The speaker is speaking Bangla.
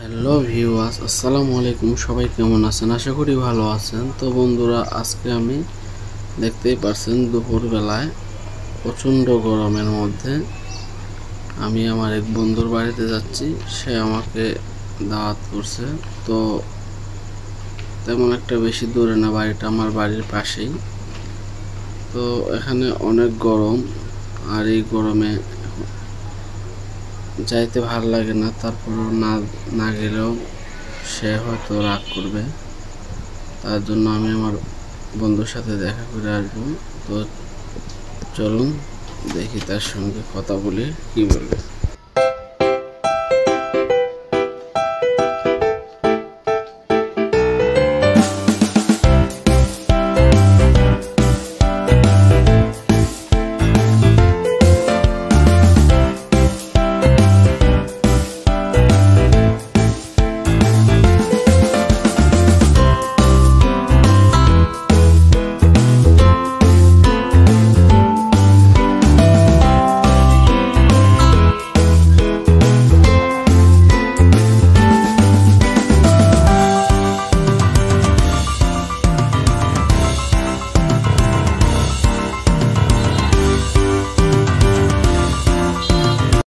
হ্যালো ভিউয়ার্স, আসসালামু আলাইকুম। সবাই কেমন আছেন? আশা করি ভালো আছেন। তো বন্ধুরা, আজকে আমি দেখতেই পাচ্ছেন দুপুরবেলায় প্রচণ্ড গরমের মধ্যে আমি আমার এক বন্ধুর বাড়িতে যাচ্ছি। সে আমাকে দাওয়াত করছে। তো তেমন একটা বেশি দূরে না, বাড়িটা আমার বাড়ির পাশেই। তো এখানে অনেক গরম, আর এই গরমে যাইতে ভালো লাগে না। তারপরেও না গেলেও সে হয়তো রাগ করবে, তার জন্য আমি আমার বন্ধুর সাথে দেখা করে আসবো। তো চলুন দেখি তার সঙ্গে কথা বলে কি বলবে।